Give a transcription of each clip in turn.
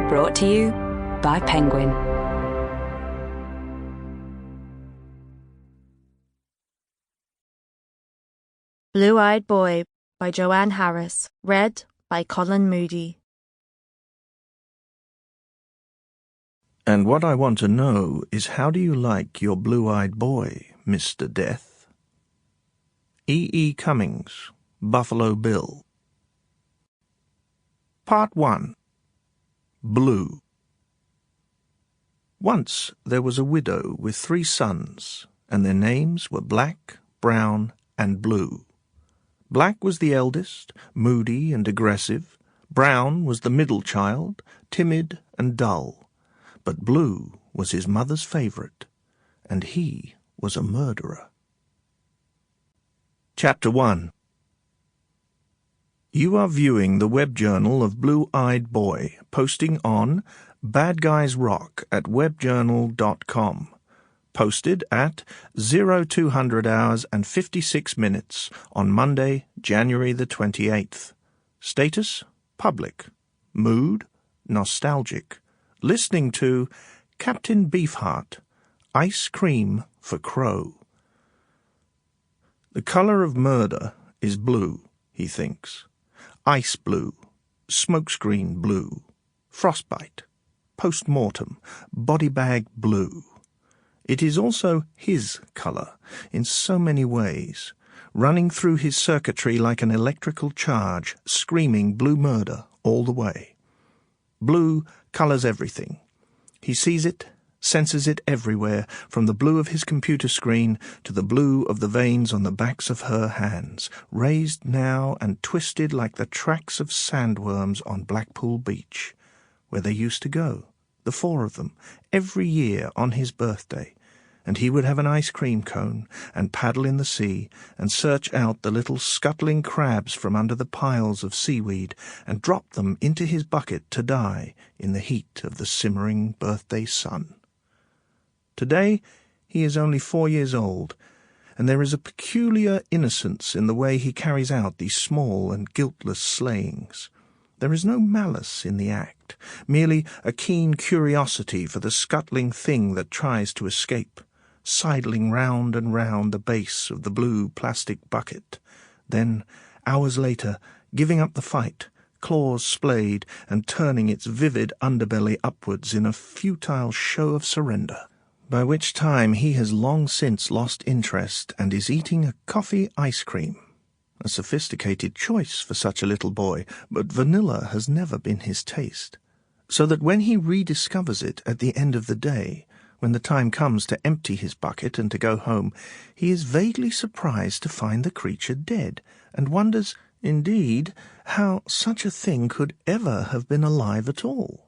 Brought to you by Penguin. Blue-Eyed Boy by Joanne Harris. Read by Colin Moody. And what I want to know is, how do you like your blue-eyed boy, Mr. Death? E. Cummings, Buffalo Bill. Part 1. Blue. Once there was a widow with 3 sons, and their names were Black, Brown, and Blue. Black was the eldest, moody and aggressive. Brown was the middle child, timid and dull. But Blue was his mother's favourite, and he was a murderer. Chapter 1. You are viewing the web journal of Blue-Eyed Boy, posting on Bad Guys Rock at webjournal.com. Posted at 0200 hours and 56 minutes on Monday, January the 28th. Status: public. Mood: nostalgic. Listening to Captain Beefheart, Ice Cream for Crow. The colour of murder is blue, he thinks. Ice blue, smokescreen blue, frostbite, post-mortem, body bag blue. It is also his colour in so many ways, running through his circuitry like an electrical charge, screaming blue murder all the way. Blue colours everything. He sees it, senses it everywhere, from the blue of his computer screen to the blue of the veins on the backs of her hands, raised now and twisted like the tracks of sandworms on Blackpool Beach, where they used to go, the 4 of them, every year on his birthday, and he would have an ice cream cone and paddle in the sea and search out the little scuttling crabs from under the piles of seaweed and drop them into his bucket to die in the heat of the simmering birthday sun. Today he is only 4 years old, and there is a peculiar innocence in the way he carries out these small and guiltless slayings. There is no malice in the act, merely a keen curiosity for the scuttling thing that tries to escape, sidling round and round the base of the blue plastic bucket, then, hours later, giving up the fight, claws splayed, and turning its vivid underbelly upwards in a futile show of surrender, by which time he has long since lost interest and is eating a coffee ice cream. A sophisticated choice for such a little boy, but vanilla has never been his taste, so that when he rediscovers it at the end of the day, when the time comes to empty his bucket and to go home, he is vaguely surprised to find the creature dead, and wonders, indeed, how such a thing could ever have been alive at all.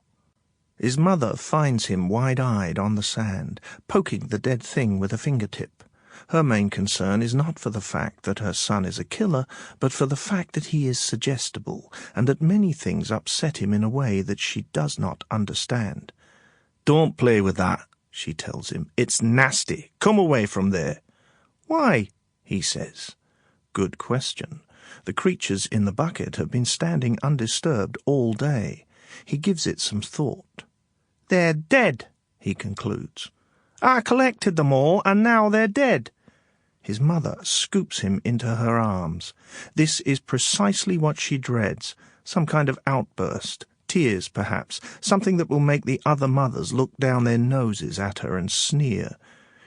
His mother finds him wide-eyed on the sand, poking the dead thing with a fingertip. Her main concern is not for the fact that her son is a killer, but for the fact that he is suggestible, and that many things upset him in a way that she does not understand. "Don't play with that," she tells him. "It's nasty. Come away from there." "Why?" he says. Good question. The creatures in the bucket have been standing undisturbed all day. He gives it some thought. "They're dead," he concludes. "I collected them all, and now they're dead." His mother scoops him into her arms. This is precisely what she dreads, some kind of outburst. Tears, perhaps, something that will make the other mothers look down their noses at her and sneer.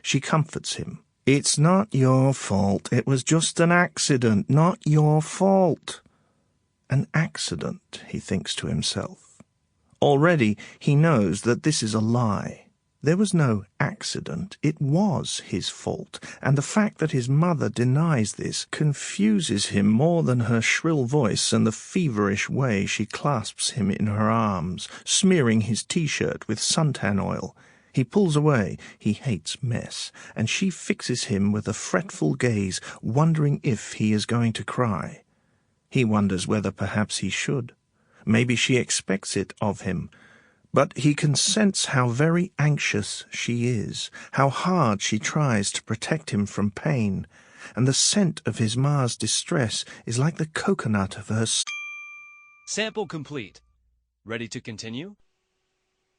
She comforts him. "It's not your fault. It was just an accident. Not your fault." An accident, he thinks to himself. Already he knows that this is a lie. There was no accident. It was his fault, and the fact that his mother denies this confuses him more than her shrill voice and the feverish way she clasps him in her arms, smearing his T-shirt with suntan oil. He pulls away. He hates mess, and she fixes him with a fretful gaze, wondering if he is going to cry. He wonders whether perhaps he should. Maybe she expects it of him. But he can sense how very anxious she is, how hard she tries to protect him from pain, and the scent of his ma's distress is like the coconut of her... Sample complete. Ready to continue?